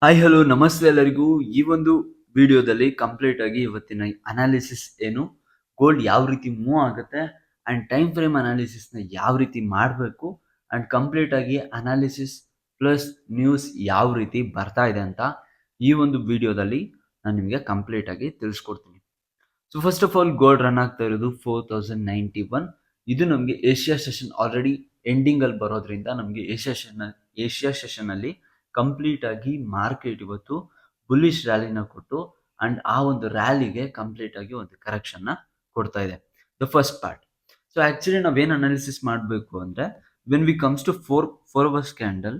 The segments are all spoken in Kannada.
ಹಾಯ್ ಹಲೋ ನಮಸ್ತೆ ಎಲ್ಲರಿಗೂ. ಈ ಒಂದು ವಿಡಿಯೋದಲ್ಲಿ ಕಂಪ್ಲೀಟ್ ಆಗಿ ಇವತ್ತಿನ ಅನಾಲಿಸಿಸ್ ಏನು, ಗೋಲ್ಡ್ ಯಾವ ರೀತಿ ಮೂವ್ ಆಗುತ್ತೆ ಅಂಡ್ ಟೈಮ್ ಫ್ರೇಮ್ ಅನಾಲಿಸಿಸ್ನ ಯಾವ ರೀತಿ ಮಾಡಬೇಕು ಅಂಡ್ ಕಂಪ್ಲೀಟ್ ಆಗಿ ಅನಾಲಿಸಿಸ್ ಪ್ಲಸ್ ನ್ಯೂಸ್ ಯಾವ ರೀತಿ ಬರ್ತಾ ಇದೆ ಅಂತ ಈ ಒಂದು ವಿಡಿಯೋದಲ್ಲಿ ನಾನು ನಿಮಗೆ ಕಂಪ್ಲೀಟ್ ಆಗಿ ತಿಳಿಸ್ಕೊಡ್ತೀನಿ. So first of all gold run ಆಗ್ತಾ ಇರೋದು 4091. ಇದು ನಮಗೆ ಏಷ್ಯಾ ಸೆಷನ್ ಆಲ್ರೆಡಿ ಎಂಡಿಂಗ್ ಅಲ್ಲಿ ಬರೋದ್ರಿಂದ ನಮಗೆ ಏಷ್ಯಾ ಸೆಷನ್ ಅಲ್ಲಿ ಕಂಪ್ಲೀಟ್ ಆಗಿ ಮಾರ್ಕೆಟ್ ಇವತ್ತು ಬುಲ್ಲಿಶ್ ರ್ಯಾಲಿನ ಕೊಟ್ಟು ಅಂಡ್ ಆ ಒಂದು ರ್ಯಾಲಿಗೆ ಕಂಪ್ಲೀಟ್ ಆಗಿ ಒಂದು ಕರೆಕ್ಷನ್ ನ ಕೊಡ್ತಾ ಇದೆ. The first part. So actually ನಾವೇನ್ ಅನಾಲಿಸಿಸ್ ಮಾಡಬೇಕು ಅಂದ್ರೆ when we comes to four hours candle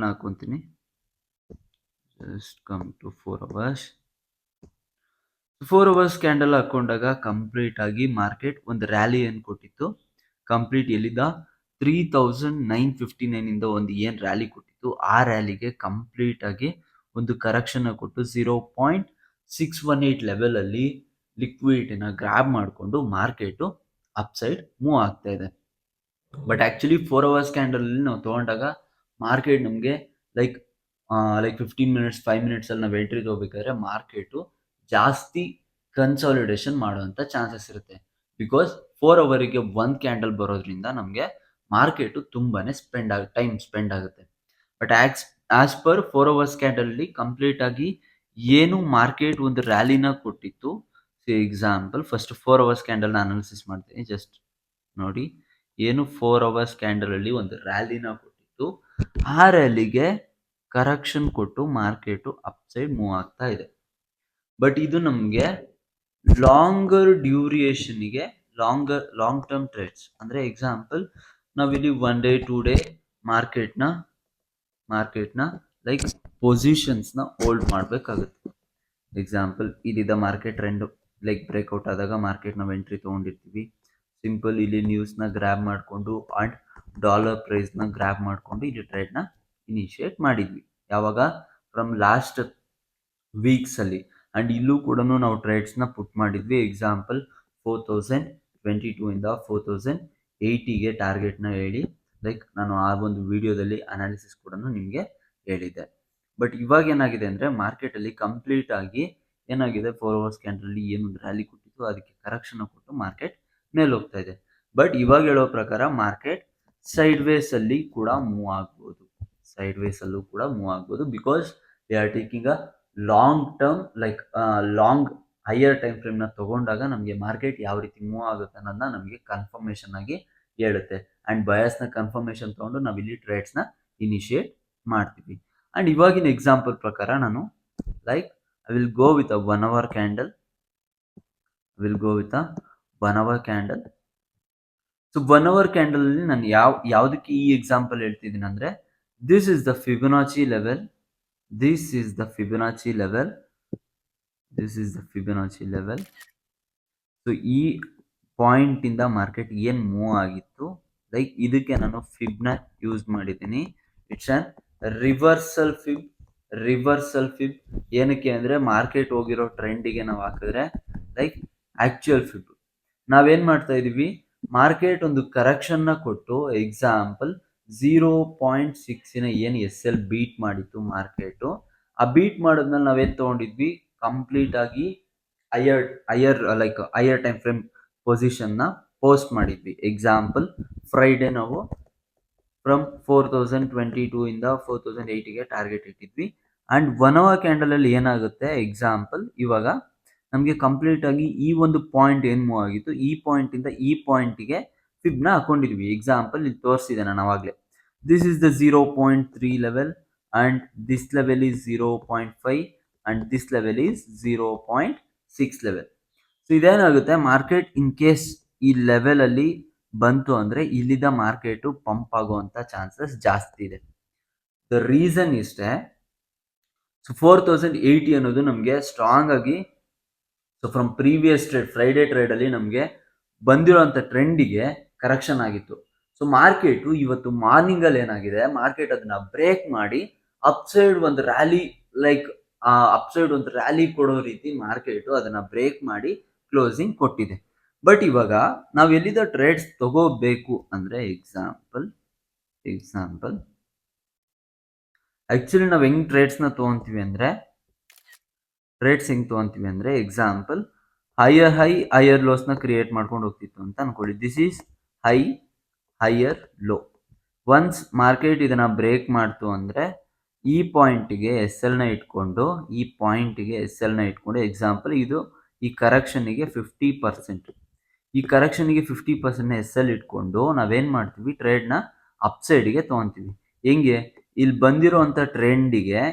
ನ ಹಾಕೊಂತೀನಿ. Just come to 4 hours candle ಹಾಕೊಂಡಾಗ ಕಂಪ್ಲೀಟ್ ಆಗಿ ಮಾರ್ಕೆಟ್ ಒಂದು ರ್ಯಾಲಿ ಏನು ಕೊಟ್ಟಿತ್ತು, ಕಂಪ್ಲೀಟ್ ಎಲ್ಲಿದ್ದ 3959 ಇಂದ ಒಂದು ಏನ್ ರ್ಯಾಲಿ ಕೊಟ್ಟಿತ್ತು ಆ ರ್ಯಾಲಿಗೆ ಕಂಪ್ಲೀಟ್ ಆಗಿ ಒಂದು ಕರೆಕ್ಷನ್ ಕೊಟ್ಟು 0.618 ಲೆವೆಲ್ ಅಲ್ಲಿ ಲಿಕ್ವಿಡಿಟಿನ ಗ್ರಾಬ್ ಮಾಡಿಕೊಂಡು ಮಾರ್ಕೆಟ್ ಅಪ್ ಸೈಡ್ ಮೂವ್ ಆಗ್ತಾ ಇದೆ. ಬಟ್ ಆಕ್ಚುಲಿ 4 ಅವರ್ಸ್ ಕ್ಯಾಂಡಲ್ ಅಲ್ಲಿ ನಾವು ತಗೊಂಡಾಗ ಮಾರ್ಕೆಟ್ ನಮಗೆ ಲೈಕ್ 15 ಮಿನಿಟ್ಸ್ 5 ಮಿನಿಟ್ಸ್ ಅಲ್ಲಿ ನಾವು ಎಂಟ್ರಿ ತಗೋಬೇಕಾದ್ರೆ ಮಾರ್ಕೆಟ್ ಜಾಸ್ತಿ ಕನ್ಸಾಲಿಡೇಷನ್ ಮಾಡುವಂತ ಚಾನ್ಸಸ್ ಇರುತ್ತೆ. ಬಿಕಾಸ್ 4 ಅವರಿಗೆ ಒಂದು ಕ್ಯಾಂಡಲ್ ಬರೋದ್ರಿಂದ ನಮಗೆ ಮಾರ್ಕೆಟ್ ತುಂಬಾನೇ ಟೈಮ್ ಸ್ಪೆಂಡ್ ಆಗುತ್ತೆ. But as per 4 hours candle ಅಲ್ಲಿ ಕಂಪ್ಲೀಟ್ ಆಗಿ ಏನು ಮಾರ್ಕೆಟ್ ಒಂದು ರ್ಯಾಲಿನ ಕೊಟ್ಟಿತ್ತು. ಎಕ್ಸಾಂಪಲ್ ಫಸ್ಟ್ 4 ಅವರ್ಸ್ ಕ್ಯಾಂಡಲ್ ನ ಅನಾಲಿಸಿಸ್ ಮಾಡ್ತೀನಿ. ಜಸ್ಟ್ ನೋಡಿ, ಏನು 4 ಅವರ್ಸ್ ಕ್ಯಾಂಡಲ್ ಅಲ್ಲಿ ಒಂದು ರ್ಯಾಲಿನ ಕೊಟ್ಟಿತ್ತು, ಆ ರ್ಯಾಲಿಗೆ ಕರೆಕ್ಷನ್ ಕೊಟ್ಟು ಮಾರ್ಕೆಟ್ ಅಪ್ ಸೈಡ್ ಮೂವ್ ಆಗ್ತಾ ಇದೆ. ಬಟ್ ಇದು ನಮಗೆ ಲಾಂಗರ್ ಡ್ಯೂರಿಯೇಷನ್ಗೆ ಲಾಂಗ್ ಟರ್ಮ್ ಟ್ರೇಡ್ಸ್ ಅಂದ್ರೆ ಎಕ್ಸಾಂಪಲ್ ನಾವಿಲ್ಲಿ 1 ಡೇ 2 ಡೇ ಮಾರ್ಕೆಟ್ನ ಲೈಕ್ ಪೊಸಿಷನ್ಸ್ ನ ಹೋಲ್ಡ್ ಮಾಡಬೇಕಾಗುತ್ತೆ. Example ಇಲ್ಲಿದ್ದ market trend like breakout ಆದಾಗ ಮಾರ್ಕೆಟ್ ನಾವು ಎಂಟ್ರಿ ತಗೊಂಡಿರ್ತೀವಿ. ಸಿಂಪಲ್ ಇಲ್ಲಿ ನ್ಯೂಸ್ ನ ಗ್ರಾಬ್ ಮಾಡಿಕೊಂಡು ಅಂಡ್ ಡಾಲರ್ ಪ್ರೈಸ್ ನ ಗ್ರಾಬ್ ಮಾಡಿಕೊಂಡು ಇಲ್ಲಿ ಟ್ರೇಡ್ ನ ಇನಿಷಿಯೇಟ್ ಮಾಡಿದ್ವಿ. ಯಾವಾಗ ಫ್ರಮ್ ಲಾಸ್ಟ್ ವೀಕ್ಸ್ ಅಲ್ಲಿ ಅಂಡ್ ಇಲ್ಲೂ ಕೂಡ ನಾವು ಟ್ರೇಡ್ಸ್ ನ ಪುಟ್ ಮಾಡಿದ್ವಿ. ಎಕ್ಸಾಂಪಲ್ 4022 ಇಂದ 4080ಗೆ ಟಾರ್ಗೆಟ್ ನ ಹೇಳಿ ಲೈಕ್ ನಾನು ಆ ಒಂದು ವಿಡಿಯೋದಲ್ಲಿ ಅನಾಲಿಸಿಸ್ ಕೂಡ ನಿಮಗೆ ಹೇಳಿದ್ದೆ. ಬಟ್ ಇವಾಗ ಏನಾಗಿದೆ ಅಂದ್ರೆ ಮಾರ್ಕೆಟ್ ಅಲ್ಲಿ ಕಂಪ್ಲೀಟ್ ಆಗಿ ಏನಾಗಿದೆ 4 ಅವರ್ಸ್ ಕ್ಯಾಂಡಲ್ ಅಲ್ಲಿ ಏನೊಂದು ರ್ಯಾಲಿ ಕೊಟ್ಟಿತ್ತು ಅದಕ್ಕೆ ಕರೆಕ್ಷನ್ ಕೊಟ್ಟು ಮಾರ್ಕೆಟ್ ಮೇಲೆ ಹೋಗ್ತಾ ಇದೆ. ಬಟ್ ಇವಾಗ ಹೇಳೋ ಪ್ರಕಾರ ಮಾರ್ಕೆಟ್ ಸೈಡ್ ವೇಸ್ ಅಲ್ಲಿ ಕೂಡ ಮೂವ್ ಆಗ್ಬೋದು. Because they are taking a long term like long higher time frame ನ ತಗೊಂಡಾಗ ನಮಗೆ ಮಾರ್ಕೆಟ್ ಯಾವ ರೀತಿ ಮೂವ್ ಆಗುತ್ತೆ ಅನ್ನೋದನ್ನ ನಮಗೆ ಕನ್ಫರ್ಮೇಶನ್ ಆಗಿ ಹೇಳುತ್ತೆ. ಅಂಡ್ ಬಯಸ್ ನ ಕನ್ಫರ್ಮೇಶನ್ ತಗೊಂಡು ನಾವು ಇಲ್ಲಿ ಟ್ರೇಡ್ಸ್ ನ ಇನಿಷಿಯೇಟ್ ಮಾಡ್ತೀವಿ. ಅಂಡ್ ಇವಾಗಿನ ಎಕ್ಸಾಂಪಲ್ ಪ್ರಕಾರ ನಾನು like I will go with a 1 hour candle. So 1 hour candle ಅಲ್ಲಿ ನಾನು ಯಾವ್ದಕ್ಕೆ ಈ ಎಕ್ಸಾಂಪಲ್ ಹೇಳ್ತಿದ್ದೀನಿ ಅಂದ್ರೆ this is the Fibonacci level. So ಈ ಪಾಯಿಂಟ್ ಇಂದ ಮಾರ್ಕೆಟ್ ಏನ್ ಮೂವ್ ಆಗಿತ್ತು ಲೈಕ್ ಇದಕ್ಕೆ ನಾನು ಫಿಬ್ ನ ಯೂಸ್ ಮಾಡಿದ್ದೀನಿ. It's an reversal fib. ಏನಕ್ಕೆ ಅಂದ್ರೆ ಮಾರ್ಕೆಟ್ ಹೋಗಿರೋ ಟ್ರೆಂಡಿಗೆ ನಾವು ಹಾಕಿದ್ರೆ ಲೈಕ್ ಆಕ್ಚುಯಲ್ ಫಿಬ್. ನಾವೇನ್ ಮಾಡ್ತಾ ಇದೀವಿ, ಮಾರ್ಕೆಟ್ ಒಂದು ಕರೆಕ್ಷನ್ ನ ಕೊಟ್ಟು ಎಕ್ಸಾಂಪಲ್ 0.6 ಏನು SL ಬೀಟ್ ಮಾಡಿತ್ತು ಮಾರ್ಕೆಟ್, ಆ ಬೀಟ್ ಮಾಡೋದ್ಮೇಲೆ ನಾವೇನ್ ತಗೊಂಡಿದ್ವಿ, ಕಂಪ್ಲೀಟ್ ಆಗಿ ಹೈಯರ್ ಟೈಮ್ ಫ್ರೇಮ್ ಪೊಸಿಷನ್ ನ ಪೋಸ್ಟ್ ಮಾಡಿದ್ವಿ. ಎಕ್ಸಾಂಪಲ್ ಫ್ರೈಡೆ ನಾವು ಫ್ರಮ್ 4022 ಇಂದ 4080ಗೆ ಟಾರ್ಗೆಟ್ ಇಟ್ಟಿದ್ವಿ. ಅಂಡ್ 1 ಅವರ್ ಕ್ಯಾಂಡಲ್ ಅಲ್ಲಿ ಏನಾಗುತ್ತೆ, ಎಕ್ಸಾಂಪಲ್ ಇವಾಗ ನಮಗೆ ಕಂಪ್ಲೀಟ್ ಆಗಿ ಈ ಒಂದು ಪಾಯಿಂಟ್ ಏನ್ ಮೂವ್ ಆಗಿತ್ತು, ಈ ಪಾಯಿಂಟ್ ಇಂದ ಈ ಪಾಯಿಂಟ್ ಗೆ ಫಿಬ್ ನ ಹಾಕೊಂಡಿದ್ವಿ. ಎಕ್ಸಾಂಪಲ್ ಇಲ್ಲಿ ತೋರಿಸಿದೆ ನಾನು ಅವಾಗ್ಲೇ. This is the 0.3 level and this level is 0.5 and this level is 0.6 level. So ಇದೇನಾಗುತ್ತೆ, ಮಾರ್ಕೆಟ್ ಇನ್ ಕೇಸ್ ಈ ಲೆವೆಲ್ ಅಲ್ಲಿ ಬಂತು ಅಂದ್ರೆ ಇಲ್ಲಿದ್ದ ಮಾರ್ಕೆಟ್ ಪಂಪ್ ಆಗುವಂತ ಚಾನ್ಸಸ್ ಜಾಸ್ತಿ ಇದೆ. ದ ರೀಸನ್ ಇಷ್ಟೇ. ಸೊ 4080 ಅನ್ನೋದು ನಮಗೆ ಸ್ಟ್ರಾಂಗ್ ಆಗಿ so from previous trade Friday trade ಅಲ್ಲಿ ನಮಗೆ ಬಂದಿರುವಂತ ಟ್ರೆಂಡಿಗೆ ಕರೆಕ್ಷನ್ ಆಗಿತ್ತು. ಸೊ ಮಾರ್ಕೆಟ್ ಇವತ್ತು ಮಾರ್ನಿಂಗ್ ಅಲ್ಲಿ ಏನಾಗಿದೆ, ಮಾರ್ಕೆಟ್ ಅದನ್ನ ಬ್ರೇಕ್ ಮಾಡಿ ಅಪ್ ಸೈಡ್ ಒಂದು ರ್ಯಾಲಿ ಕೊಡೋ ರೀತಿ ಮಾರ್ಕೆಟ್ ಅದನ್ನ ಬ್ರೇಕ್ ಮಾಡಿ ಕ್ಲೋಸಿಂಗ್ ಕೊಟ್ಟಿದೆ. ಬಟ್ ಇವಾಗ ನಾವು ಎಲ್ಲಿದ್ದ ಟ್ರೇಡ್ಸ್ ತಗೋಬೇಕು ಅಂದ್ರೆ ಎಕ್ಸಾಂಪಲ್ ಆಕ್ಚುಲಿ ನಾವು ಹೆಂಗ್ ಟ್ರೇಡ್ಸ್ನ ತೊಗೊಂತೀವಿ ಅಂದರೆ ಎಕ್ಸಾಂಪಲ್ ಹೈಯರ್ ಲೋಸ್ನ ಕ್ರಿಯೇಟ್ ಮಾಡ್ಕೊಂಡು ಹೋಗ್ತಿತ್ತು ಅಂತ ಅನ್ಕೊಳ್ಳಿ. This is higher low. Once market ಇದನ್ನ ಬ್ರೇಕ್ ಮಾಡ್ತು ಅಂದರೆ ಈ ಪಾಯಿಂಟಿಗೆ ಎಸ್ ಎಲ್ನ ಇಟ್ಕೊಂಡು ಎಕ್ಸಾಂಪಲ್ ಇದು ಈ ಕರೆಕ್ಷನ್ಗೆ 50%. ಈ ಕರೆಕ್ಷನ್ಗೆ 50% ಎಸ್ ಎಲ್ ಇಟ್ಕೊಂಡು ನಾವೇನು ಮಾಡ್ತೀವಿ, ಟ್ರೇಡ್ನ ಅಪ್ಸೈಡ್ಗೆ ತೊಗೊತೀವಿ. ಹೆಂಗೆ, ಇಲ್ಲಿ ಬಂದಿರೋಂಥ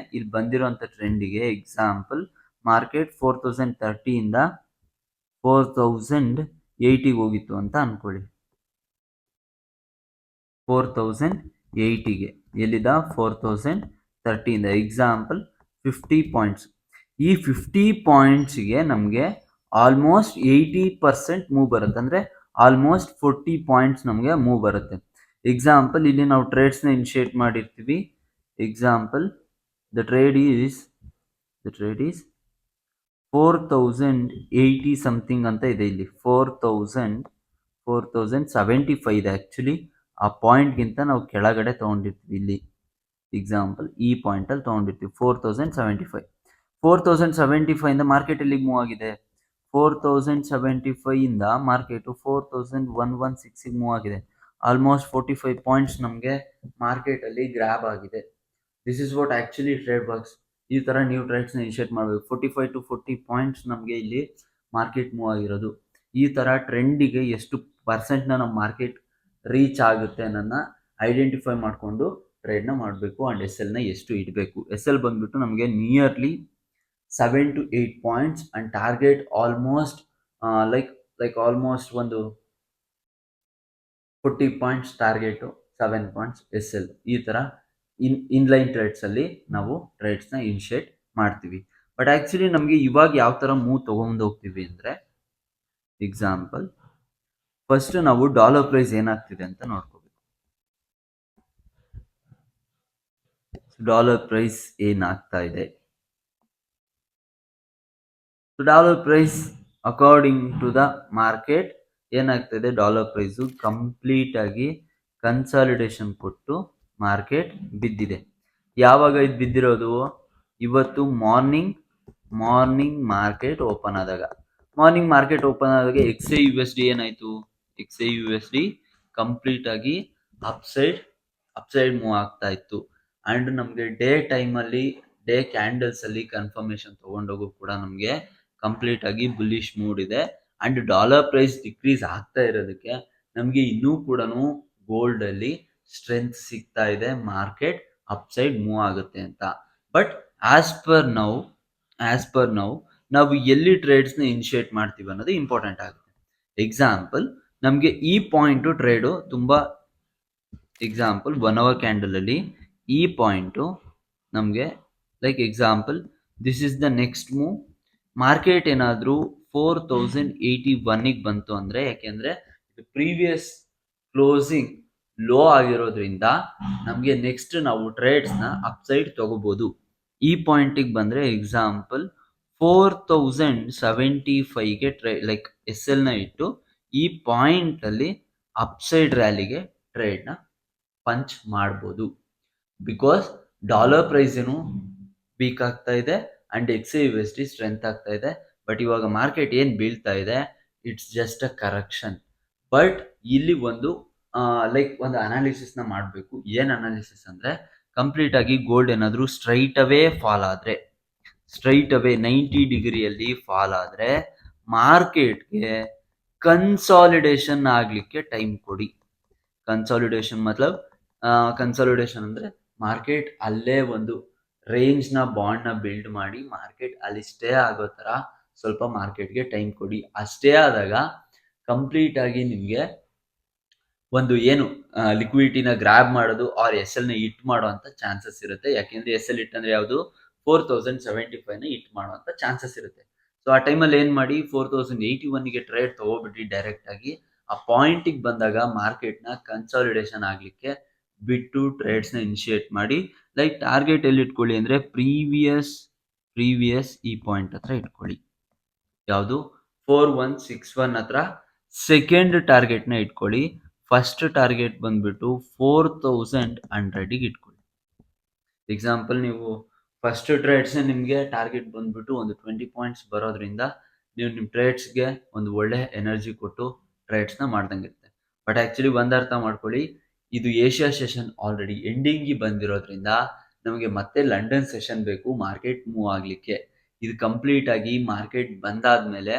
ಟ್ರೆಂಡಿಗೆ ಎಕ್ಸಾಂಪಲ್ ಮಾರ್ಕೆಟ್ 4030ಇಂದ 4080ಗೆ ಹೋಗಿತ್ತು ಅಂತ ಅನ್ಕೊಳ್ಳಿ. 4080ಗೆ ಎಲ್ಲಿದ 4030ಇಂದ ಎಕ್ಸಾಂಪಲ್ 50 ಪಾಯಿಂಟ್ಸ್. ಈ 50 ಪಾಯಿಂಟ್ಸ್ಗೆ ನಮಗೆ ಆಲ್ಮೋಸ್ಟ್ 80% ಮೂವ್ ಬರುತ್ತೆ, ಅಂದರೆ ಆಲ್ಮೋಸ್ಟ್ 40 ಪಾಯಿಂಟ್ಸ್ ನಮಗೆ ಮೂವ್ ಬರುತ್ತೆ. ಎಕ್ಸಾಂಪಲ್ ಇಲ್ಲಿ ನಾವು ಟ್ರೇಡ್ಸ್ನ ಇನಿಷಿಯೇಟ್ ಮಾಡಿರ್ತೀವಿ. Example the trade is 4080 something ಅಂತ ಇದೆ. ಇಲ್ಲಿ 4075 ಇದೆ. ಆ್ಯಕ್ಚುಲಿ ಆ ಪಾಯಿಂಟ್ಗಿಂತ ನಾವು ಕೆಳಗಡೆ ತೊಗೊಂಡಿರ್ತೀವಿ. ಇಲ್ಲಿ ಎಕ್ಸಾಂಪಲ್ ಈ ಪಾಯಿಂಟಲ್ಲಿ ತೊಗೊಂಡಿರ್ತೀವಿ 4075ಇಂದ ಮಾರ್ಕೆಟ್ ಎಲ್ಲಿಗೆ ಮೂವ್ ಆಗಿದೆ, 4075ಇಂದ ಮಾರ್ಕೆಟು 4116ಗೆ ಮೂವ್ ಆಗಿದೆ. ಆಲ್ಮೋಸ್ಟ್ 45 ಪಾಯಿಂಟ್ಸ್ ನಮಗೆ ಮಾರ್ಕೆಟಲ್ಲಿ ಗ್ರ್ಯಾಬ್ ಆಗಿದೆ. This is what actually trade works. ಈ ಥರ ನೀವು ಟ್ರೇಡ್ಸ್ನ ಇನಿಷಿಯೇಟ್ ಮಾಡಬೇಕು. 45 to 40 ಪಾಯಿಂಟ್ಸ್ ನಮಗೆ ಇಲ್ಲಿ ಮಾರ್ಕೆಟ್ ಮೂವ್ ಆಗಿರೋದು. ಈ ಥರ ಟ್ರೆಂಡಿಗೆ ಎಷ್ಟು ಪರ್ಸೆಂಟ್ನ ನಮ್ಮ ಮಾರ್ಕೆಟ್ ರೀಚ್ ಆಗುತ್ತೆ ಅನ್ನೋದನ್ನ ಐಡೆಂಟಿಫೈ ಮಾಡಿಕೊಂಡು ಟ್ರೇಡ್ನ ಮಾಡಬೇಕು. ಆ್ಯಂಡ್ ಎಸ್ ಎಲ್ನ ಎಷ್ಟು ಇಡಬೇಕು. ಎಸ್ ಎಲ್ ಬಂದುಬಿಟ್ಟು ನಮಗೆ nearly 7 to 8 points and target almost almost ಒಂದು 40 points target, 7 points S L. ಈ ಥರ ಇನ್ಲೈನ್ ಟ್ರೇಡ್ಸಲ್ಲಿ ನಾವು ಟ್ರೇಡ್ಸ್ನ ಇನಿಷಿಯೇಟ್ ಮಾಡ್ತೀವಿ. ಬಟ್ ಆ್ಯಕ್ಚುಲಿ ನಮಗೆ ಇವಾಗ ಯಾವ ಥರ ಮೂವ್ ತೊಗೊಂಡು ಹೋಗ್ತೀವಿ ಅಂದರೆ, ಎಕ್ಸಾಂಪಲ್ ಫಸ್ಟ್ ನಾವು ಡಾಲರ್ ಪ್ರೈಸ್ ಏನಾಗ್ತಿದೆ ಅಂತ ನೋಡ್ಕೋಬೇಕು. ಡಾಲರ್ ಪ್ರೈಸ್ ಏನಾಗ್ತಾ ಇದೆ. Dollar price according to the market ಏನಾಗ್ತಿದೆ, ಡಾಲರ್ ಪ್ರೈಸು ಕಂಪ್ಲೀಟ್ ಆಗಿ ಕನ್ಸಾಲಿಡೇಷನ್ ಕೊಟ್ಟು ಮಾರ್ಕೆಟ್ ಬಿದ್ದಿದೆ. ಯಾವಾಗ ಇದು ಬಿದ್ದಿರೋದು, ಇವತ್ತು ಮಾರ್ನಿಂಗ್ ಮಾರ್ಕೆಟ್ ಓಪನ್ ಆದಾಗ. X A U S D ಏನಾಯಿತು, X A U S D complete ಆಗಿ ಅಪ್ಸೈಡ್ ಮೂವ್ ಆಗ್ತಾ ಇತ್ತು. ಆ್ಯಂಡ್ ನಮಗೆ ಡೇ ಟೈಮಲ್ಲಿ ಡೇ ಕ್ಯಾಂಡಲ್ಸಲ್ಲಿ ಕನ್ಫರ್ಮೇಷನ್ ತೊಗೊಂಡೋಗು ಕೂಡ ನಮಗೆ ಕಂಪ್ಲೀಟ್ ಆಗಿ ಬುಲ್ಲಿಶ್ ಮೂಡ್ ಇದೆ. ಆ್ಯಂಡ್ ಡಾಲರ್ ಪ್ರೈಸ್ ಡಿಕ್ರೀಸ್ ಆಗ್ತಾ ಇರೋದಕ್ಕೆ ನಮಗೆ ಇನ್ನೂ ಕೂಡ ಗೋಲ್ಡಲ್ಲಿ ಸ್ಟ್ರೆಂತ್ ಸಿಗ್ತಾ ಇದೆ, ಮಾರ್ಕೆಟ್ ಅಪ್ಸೈಡ್ ಮೂವ್ ಆಗುತ್ತೆ ಅಂತ. ಬಟ್ ಆಸ್ ಪರ್ ನೌ ನಾವು ಎಲ್ಲಿ ಟ್ರೇಡ್ಸ್ನ ಇನಿಷಿಯೇಟ್ ಮಾಡ್ತೀವಿ ಅನ್ನೋದು ಇಂಪಾರ್ಟೆಂಟ್ ಆಗುತ್ತೆ. ಎಕ್ಸಾಂಪಲ್ ನಮಗೆ ಈ ಪಾಯಿಂಟು ಟ್ರೇಡು ತುಂಬ, ಎಕ್ಸಾಂಪಲ್ 1 hour ಕ್ಯಾಂಡಲಲ್ಲಿ ಈ ಪಾಯಿಂಟು ನಮಗೆ example this is the next move. Market ಏನಾದರೂ 4081ಗೆ ಬಂತು ಅಂದರೆ, ಯಾಕೆಂದರೆ ಪ್ರೀವಿಯಸ್ ಕ್ಲೋಸಿಂಗ್ ಲೋ ಆಗಿರೋದ್ರಿಂದ ನಮಗೆ ನೆಕ್ಸ್ಟ್ ನಾವು ಟ್ರೇಡ್ಸ್ನ ಅಪ್ಸೈಡ್ ತಗೋಬೋದು. ಈ ಪಾಯಿಂಟಿಗೆ ಬಂದರೆ ಎಕ್ಸಾಂಪಲ್ 4075ಗೆ ಎಸ್ ಎಲ್ನ ಇಟ್ಟು ಈ ಪಾಯಿಂಟಲ್ಲಿ ಅಪ್ಸೈಡ್ ರ್ಯಾಲಿಗೆ ಟ್ರೇಡ್ನ ಪಂಚ್ ಮಾಡ್ಬೋದು. ಬಿಕಾಸ್ ಡಾಲರ್ ಪ್ರೈಸ್ ಏನು ವೀಕ್ ಆಗ್ತಾ ಇದೆ and X A U S D strength ಆಗ್ತಾ ಇದೆ. ಬಟ್ ಇವಾಗ ಮಾರ್ಕೆಟ್ ಏನು ಬೀಳ್ತಾ ಇದೆ, it's just a correction. But ಇಲ್ಲಿ ಒಂದು ಅನಾಲಿಸಿಸ್ನ ಮಾಡಬೇಕು. ಏನು ಅನಾಲಿಸಿಸ್ ಅಂದರೆ, ಕಂಪ್ಲೀಟ್ ಆಗಿ ಗೋಲ್ಡ್ ಏನಾದರೂ ಸ್ಟ್ರೈಟ್ ಅವೇ 90 ಡಿಗ್ರಿಯಲ್ಲಿ ಫಾಲ್ ಆದರೆ ಮಾರ್ಕೆಟ್ಗೆ ಕನ್ಸಾಲಿಡೇಷನ್ ಆಗಲಿಕ್ಕೆ ಟೈಮ್ ಕೊಡಿ. ಕನ್ಸಾಲಿಡೇಷನ್ ಅಂದರೆ ಮಾರ್ಕೆಟ್ ಅಲ್ಲೇ ಒಂದು ರೇಂಜ್ನ ಬಾಂಡ್ನ ಬಿಲ್ಡ್ ಮಾಡಿ ಮಾರ್ಕೆಟ್ ಅಲ್ಲಿ ಸ್ಟೇ ಆಗೋ ಥರ ಸ್ವಲ್ಪ ಮಾರ್ಕೆಟ್ಗೆ ಟೈಮ್ ಕೊಡಿ. ಅಷ್ಟೇ ಆದಾಗ ಕಂಪ್ಲೀಟ್ ಆಗಿ ನಿಮಗೆ ಒಂದು ಏನು ಲಿಕ್ವಿಡಿಟಿನ ಗ್ರ್ಯಾಬ್ ಮಾಡೋದು ಆರ್ ಎಸ್ ಎಲ್ನ ಹಿಟ್ ಮಾಡುವಂಥ ಚಾನ್ಸಸ್ ಇರುತ್ತೆ. ಯಾಕೆಂದರೆ ಎಸ್ ಎಲ್ ಹಿಟ್ ಅಂದರೆ ಯಾವುದು, 4075ನ ಹಿಟ್ ಮಾಡುವಂಥ ಚಾನ್ಸಸ್ ಇರುತ್ತೆ. ಸೊ ಆ ಟೈಮಲ್ಲಿ ಏನು ಮಾಡಿ, 4081ಗೆ ಟ್ರೇಡ್ ತೊಗೊಬಿಟ್ಟು ಡೈರೆಕ್ಟಾಗಿ ಆ ಪಾಯಿಂಟಿಗೆ ಬಂದಾಗ ಮಾರ್ಕೆಟ್ನ ಕನ್ಸಾಲಿಡೇಷನ್ ಆಗಲಿಕ್ಕೆ ಬಿಟ್ಟು ಟ್ರೇಡ್ಸ್ನ ಇನಿಷಿಯೇಟ್ ಮಾಡಿ. ಟಾರ್ಗೆಟ್ ಎಲ್ಲಿ ಇಟ್ಕೊಳ್ಳಿ ಅಂದರೆ ಪ್ರೀವಿಯಸ್ ಈ ಪಾಯಿಂಟ್ ಹತ್ರ ಇಟ್ಕೊಳ್ಳಿ. ಯಾವುದು, 4161 ಹತ್ರ ಸೆಕೆಂಡ್ ಟಾರ್ಗೆಟ್ನ ಇಟ್ಕೊಳ್ಳಿ. ಫಸ್ಟ್ ಟಾರ್ಗೆಟ್ ಬಂದ್ಬಿಟ್ಟು 4100ಗೆ ಇಟ್ಕೊಳ್ಳಿ. ಎಕ್ಸಾಂಪಲ್ ನೀವು ಫಸ್ಟ್ ಟ್ರೇಡ್ಸ್ ನಿಮಗೆ ಟಾರ್ಗೆಟ್ ಬಂದ್ಬಿಟ್ಟು ಒಂದು 20 ಪಾಯಿಂಟ್ಸ್ ಬರೋದ್ರಿಂದ ನೀವು ನಿಮ್ಮ ಟ್ರೇಡ್ಸ್ಗೆ ಒಂದು ಒಳ್ಳೆ ಎನರ್ಜಿ ಕೊಟ್ಟು ಟ್ರೇಡ್ಸ್ನ ಮಾಡ್ದಂಗಿರುತ್ತೆ. ಬಟ್ ಆ್ಯಕ್ಚುಲಿ ಒಂದು ಅರ್ಥ ಮಾಡ್ಕೊಳ್ಳಿ, ಇದು ಏಷ್ಯಾ ಸೆಷನ್ ಆಲ್ರೆಡಿ ಎಂಡಿಂಗಿಗೆ ಬಂದಿರೋದ್ರಿಂದ ನಮಗೆ ಮತ್ತೆ ಲಂಡನ್ ಸೆಷನ್ ಬೇಕು ಮಾರ್ಕೆಟ್ ಮೂವ್ ಆಗಲಿಕ್ಕೆ. ಇದು ಕಂಪ್ಲೀಟ್ ಆಗಿ ಮಾರ್ಕೆಟ್ ಬಂದಾದ್ಮೇಲೆ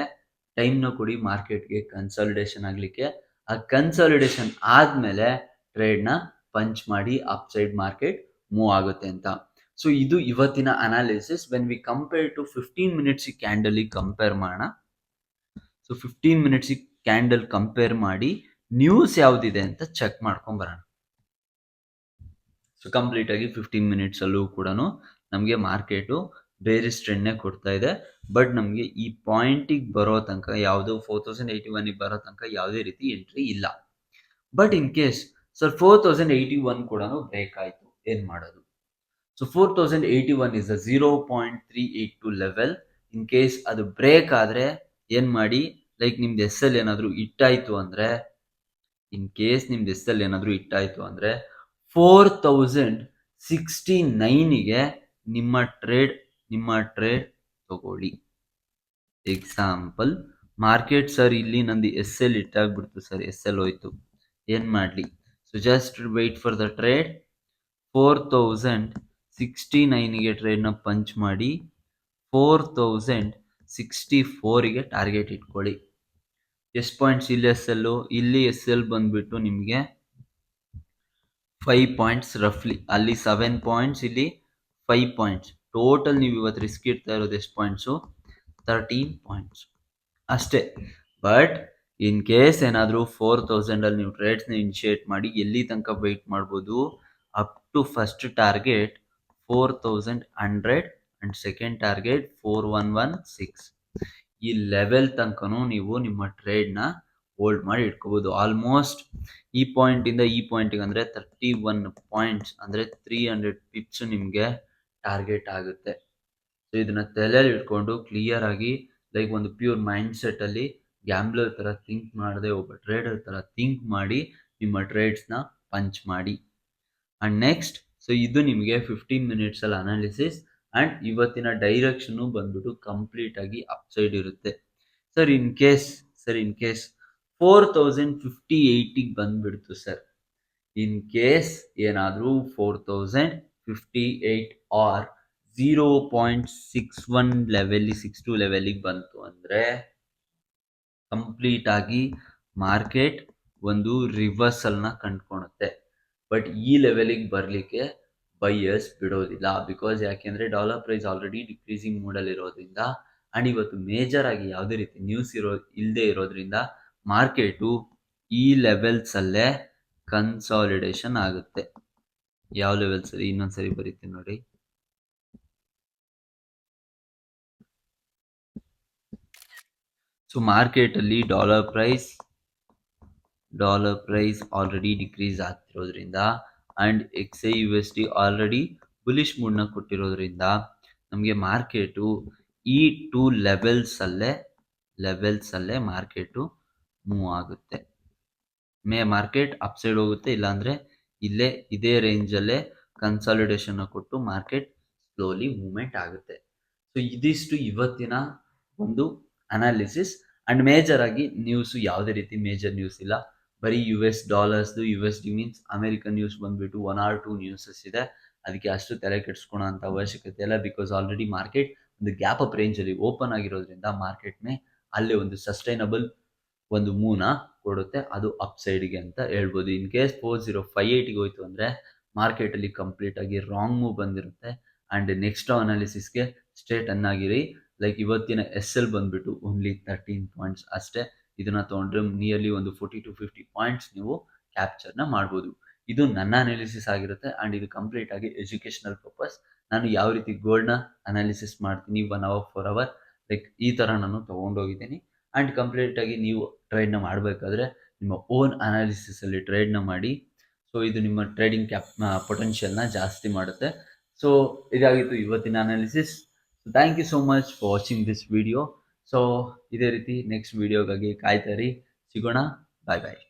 ಟೈಮ್ನ ಕೊಡಿ ಮಾರ್ಕೆಟ್ಗೆ ಕನ್ಸಾಲಿಡೇಷನ್ ಆಗಲಿಕ್ಕೆ. ಆ ಕನ್ಸಾಲಿಡೇಷನ್ ಆದಮೇಲೆ ಟ್ರೇಡ್ನ ಪಂಚ್ ಮಾಡಿ ಅಪ್ ಸೈಡ್ ಮಾರ್ಕೆಟ್ ಮೂವ್ ಆಗುತ್ತೆ ಅಂತ. ಸೊ ಇದು ಇವತ್ತಿನ analysis. When we compare to 15 minutes candle compare ಮಾಡೋಣ. ಸೊ 15 ಮಿನಿಟ್ಸ್ ಕ್ಯಾಂಡಲ್ ಕಂಪೇರ್ ಮಾಡಿ ನ್ಯೂಸ್ ಯಾವ್ದಿದೆ ಅಂತ ಚೆಕ್ ಮಾಡ್ಕೊಂಡ್ ಬರೋಣ. ಸೊ ಕಂಪ್ಲೀಟ್ ಆಗಿ 15 ಮಿನಿಟ್ಸ್ ಅಲ್ಲೂ ಕೂಡ ನಮಗೆ ಮಾರ್ಕೆಟು ಬೇರಿಸ್ ಟ್ರೆಂಡ್ನೇ ಕೊಡ್ತಾ ಇದೆ. ಬಟ್ ನಮಗೆ ಈ ಪಾಯಿಂಟಿಗೆ ಬರೋ ತನಕ ಯಾವುದು 4081 ಬರೋ ತನಕ ಯಾವುದೇ ರೀತಿ ಎಂಟ್ರಿ ಇಲ್ಲ. ಬಟ್ ಇನ್ ಕೇಸ್ ಸರ್ 4081 ಕೂಡ ಬ್ರೇಕ್ ಆಯ್ತು, ಏನ್ ಮಾಡೋದು? So 4081 is a 0.382 level. In case ಅದು ಬ್ರೇಕ್ ಆದ್ರೆ ಏನ್ ಮಾಡಿ, ಲೈಕ್ ನಿಮ್ದು ಎಸ್ ಎಲ್ ಏನಾದ್ರು ಇಟ್ಟಾಯ್ತು ಅಂದ್ರೆ, ಇನ್ ಕೇಸ್ ನಿಮ್ದು ಎಸ್ ಎಲ್ ಏನಾದ್ರು ಇಟ್ಟಾಯ್ತು ಅಂದ್ರೆ 4069ಗೆ ನಿಮ್ಮ ಟ್ರೇಡ್ ತಗೊಳ್ಳಿ. ಎಕ್ಸಾಂಪಲ್ ಮಾರ್ಕೆಟ್ ಸರ್ ಇಲ್ಲಿ ನಂದು ಎಸ್ ಎಲ್ ಇಟ್ಟಾಗ್ಬಿಡ್ತು ಸರ್, ಎಸ್ ಎಲ್ ಹೋಯ್ತು, ಏನ್ ಮಾಡ್ಲಿ? So just wait for the trade. 4069ಗೆ ಟ್ರೇಡ್ನ ಪಂಚ್ ಮಾಡಿ 4064ಗೆ ಟಾರ್ಗೆಟ್ ಇಟ್ಕೊಳ್ಳಿ. ಎಷ್ಟು ಪಾಯಿಂಟ್ಸ್ ಇಲ್ಲಿ ಎಸ್ ಎಲ್? ಇಲ್ಲಿ ಎಸ್ ಎಲ್ ಬಂದ್ಬಿಟ್ಟು ನಿಮಗೆ 5 ಪಾಯಿಂಟ್ಸ್ ರಫ್ಲಿ, ಅಲ್ಲಿ 7 ಪಾಯಿಂಟ್ಸ್, ಇಲ್ಲಿ 5 ಪಾಯಿಂಟ್ಸ್. ಟೋಟಲ್ ನೀವು ಇವತ್ತು ರಿಸ್ಕ್ ಇಡ್ತಾ ಇರೋದು ಎಷ್ಟು ಪಾಯಿಂಟ್ಸು? 13 ಪಾಯಿಂಟ್ಸ್ ಅಷ್ಟೇ. ಬಟ್ ಇನ್ ಕೇಸ್ ಏನಾದರೂ 4000 ನೀವು ಟ್ರೇಡ್ಸ್ನ ಇನಿಷಿಯೇಟ್ ಮಾಡಿ ಎಲ್ಲಿ ತನಕ ವೆಯ್ಟ್ ಮಾಡ್ಬೋದು? Up to first target 4100 and second target 4116. ಈ ಲೆವೆಲ್ ತನಕನೂ ನೀವು ನಿಮ್ಮ ಟ್ರೇಡ್ನ ಹೋಲ್ಡ್ ಮಾಡಿ ಇಟ್ಕೋಬಹುದು. ಆಲ್ಮೋಸ್ಟ್ ಈ ಪಾಯಿಂಟಿಂದ ಈ ಪಾಯಿಂಟಿಗೆ ಅಂದರೆ 31 ಪಾಯಿಂಟ್ಸ್ ಅಂದರೆ 300 ಪಿಪ್ಸ್ ನಿಮಗೆ ಟಾರ್ಗೆಟ್ ಆಗುತ್ತೆ. ಸೊ ಇದನ್ನ ತಲೆಯಲ್ಲಿ ಇಟ್ಕೊಂಡು ಕ್ಲಿಯರ್ ಆಗಿ, ಲೈಕ್ ಒಂದು ಪ್ಯೂರ್ ಮೈಂಡ್ ಸೆಟ್ ಅಲ್ಲಿ ಗ್ಯಾಂಬ್ಲರ್ ತರ ಥಿಂಕ್ ಮಾಡದೆ ಒಬ್ಬ ಟ್ರೇಡರ್ ತರ ಥಿಂಕ್ ಮಾಡಿ ನಿಮ್ಮ ಟ್ರೇಡ್ಸ್ನ ಪಂಚ್ ಮಾಡಿ. ಅಂಡ್ ನೆಕ್ಸ್ಟ್, ಸೊ ಇದು ನಿಮಗೆ 15 ಮಿನಿಟ್ಸ್ ಅಲ್ಲಿ ಅನಾಲಿಸಿಸ್. ಅಂಡ್ ಇವತ್ತಿನ ಡೈರೆಕ್ಷನ್ ಬಂದ್ಬಿಟ್ಟು ಕಂಪ್ಲೀಟ್ ಆಗಿ ಅಪ್ ಸೈಡ್ ಇರುತ್ತೆ. ಸರ್ ಇನ್ ಕೇಸ್ 4058ಗೆ ಬಂದ್ಬಿಡ್ತು ಸರ್, ಇನ್ ಕೇಸ್ ಏನಾದರೂ 4058 ಆರ್ 0.61 ಲೆವೆಲ್ 62 ಲೆವೆಲಿಗೆ ಬಂತು ಅಂದರೆ ಕಂಪ್ಲೀಟ್ ಆಗಿ ಮಾರ್ಕೆಟ್ ಒಂದು ರಿವರ್ಸಲ್ನ ಕಂಡುಕೊಳ್ಳುತ್ತೆ. ಬಟ್ ಈ ಲೆವೆಲಿಗೆ ಬರಲಿಕ್ಕೆ ಬೈಯರ್ಸ್ ಬಿಡೋದಿಲ್ಲ. ಬಿಕಾಸ್ ಯಾಕೆಂದರೆ ಡಾಲರ್ ಪ್ರೈಸ್ ಆಲ್ರೆಡಿ ಡಿಕ್ರೀಸಿಂಗ್ ಮೂಡಲ್ಲಿ ಇರೋದ್ರಿಂದ ಆ್ಯಂಡ್ ಇವತ್ತು ಮೇಜರ್ ಆಗಿ ಯಾವುದೇ ರೀತಿ ನ್ಯೂಸ್ ಇಲ್ಲದೆ ಇರೋದ್ರಿಂದ ಮಾರ್ಕೆಟು ಈ ಲೆವೆಲ್ಸಲ್ಲೇ ಕನ್ಸಾಲಿಡೇಷನ್ ಆಗುತ್ತೆ. ಯಾವ ಲೆವೆಲ್ಸಲ್ಲಿ ಇನ್ನೊಂದ್ಸರಿ ಬರೀತೀನಿ ನೋಡಿ. ಸೊ ಮಾರ್ಕೆಟಲ್ಲಿ ಡಾಲರ್ ಪ್ರೈಸ್ ಆಲ್ರೆಡಿ ಡಿಕ್ರೀಸ್ ಆಗ್ತಿರೋದ್ರಿಂದ and XAUSD U S D already bullish ಮೂಡ್ನ ಕೊಟ್ಟಿರೋದ್ರಿಂದ ನಮಗೆ ಮಾರ್ಕೆಟು ಈ 2 ಲೆವೆಲ್ಸಲ್ಲೇ ಮಾರ್ಕೆಟು ಮೂವ್ ಆಗುತ್ತೆ. ಮಾರ್ಕೆಟ್ ಅಪ್ ಸೈಡ್ ಹೋಗುತ್ತೆ, ಇಲ್ಲಾಂದರೆ ಇದೇ ರೇಂಜಲ್ಲೇ ಕನ್ಸಾಲಿಡೇಷನ್ ಕೊಟ್ಟು ಮಾರ್ಕೆಟ್ ಸ್ಲೋಲಿ ಮೂವ್ಮೆಂಟ್ ಆಗುತ್ತೆ. ಸೊ ಇದಿಷ್ಟು ಇವತ್ತಿನ ಒಂದು ಅನಾಲಿಸಿಸ್. ಅಂಡ್ ಮೇಜರ್ ಆಗಿ ನ್ಯೂಸ್ ಯಾವುದೇ ರೀತಿ ಮೇಜರ್ ನ್ಯೂಸ್ ಇಲ್ಲ, ಬರೀ US ಡಾಲರ್ಸ್ದು USD ಮೀನ್ಸ್ ಅಮೆರಿಕನ್ ನ್ಯೂಸ್ ಬಂದ್ಬಿಟ್ಟು 1 or 2 ನ್ಯೂಸಸ್ ಇದೆ. ಅದಕ್ಕೆ ಅಷ್ಟು ತಲೆ ಕೆಡಿಸ್ಕೊಳೋ ಅಂತ ಅವಶ್ಯಕತೆ ಇಲ್ಲ. ಬಿಕಾಸ್ ಆಲ್ರೆಡಿ ಮಾರ್ಕೆಟ್ ಒಂದು ಗ್ಯಾಪ್ ಅಪ್ ರೇಂಜಲ್ಲಿ ಓಪನ್ ಆಗಿರೋದ್ರಿಂದ ಮಾರ್ಕೆಟ್ನೇ ಅಲ್ಲೇ ಒಂದು ಸಸ್ಟೈನಬಲ್ ಒಂದು ಮೂವ್ನ ಕೊಡುತ್ತೆ, ಅದು ಅಪ್ ಸೈಡ್ಗೆ ಅಂತ ಹೇಳ್ಬೋದು. ಇನ್ ಕೇಸ್ 4058ಗೆ ಹೋಯ್ತು ಅಂದರೆ ಮಾರ್ಕೆಟಲ್ಲಿ ಕಂಪ್ಲೀಟ್ ಆಗಿ ರಾಂಗ್ ಮೂವ್ ಬಂದಿರುತ್ತೆ. ಆ್ಯಂಡ್ ನೆಕ್ಸ್ಟ್ ಅನಾಲಿಸಿಸ್ಗೆ ಸ್ಟೇಟ್ ಆಗಿರಿ. ಲೈಕ್ ಇವತ್ತಿನ SL ಬಂದ್ಬಿಟ್ಟು ಓನ್ಲಿ 13 ಪಾಯಿಂಟ್ಸ್ ಅಷ್ಟೇ. ಇದನ್ನ ತೊಗೊಂಡ್ರೆ ನಿಯರ್ಲಿ ಒಂದು 40 to 50 ಪಾಯಿಂಟ್ಸ್ ನೀವು ಕ್ಯಾಪ್ಚರ್ನ ಮಾಡ್ಬೋದು. ಇದು ನನ್ನ ಅನಾಲಿಸಿಸ್ ಆಗಿರುತ್ತೆ. ಆ್ಯಂಡ್ ಇದು ಕಂಪ್ಲೀಟ್ ಆಗಿ ಎಜುಕೇಷನಲ್ ಪರ್ಪಸ್. ನಾನು ಯಾವ ರೀತಿ ಗೋಲ್ಡ್ನ ಅನಾಲಿಸಿಸ್ ಮಾಡ್ತೀನಿ 1 hour 4 hour ಲೈಕ್ ಈ ಥರ ನಾನು ತೊಗೊಂಡೋಗಿದ್ದೀನಿ. ಆ್ಯಂಡ್ ಕಂಪ್ಲೀಟ್ ಆಗಿ ನೀವು ಟ್ರೇಡ್ನ ಮಾಡಬೇಕಾದ್ರೆ ನಿಮ್ಮ ಓನ್ ಅನಾಲಿಸಿಸಲ್ಲಿ ಟ್ರೇಡ್ನ ಮಾಡಿ. ಸೊ ಇದು ನಿಮ್ಮ ಟ್ರೇಡಿಂಗ್ ಪೊಟೆನ್ಷಿಯಲ್ನ ಜಾಸ್ತಿ ಮಾಡುತ್ತೆ. ಸೊ ಇದಾಗಿತ್ತು ಇವತ್ತಿನ analysis. Thank you so much for watching this video. So ಇದೇ ರೀತಿ ನೆಕ್ಸ್ಟ್ ವಿಡಿಯೋಗಾಗಿ ಕಾಯ್ತಾ ಇರಿ. ಸಿಗೋಣ. ಬಾಯ್ ಬಾಯ್.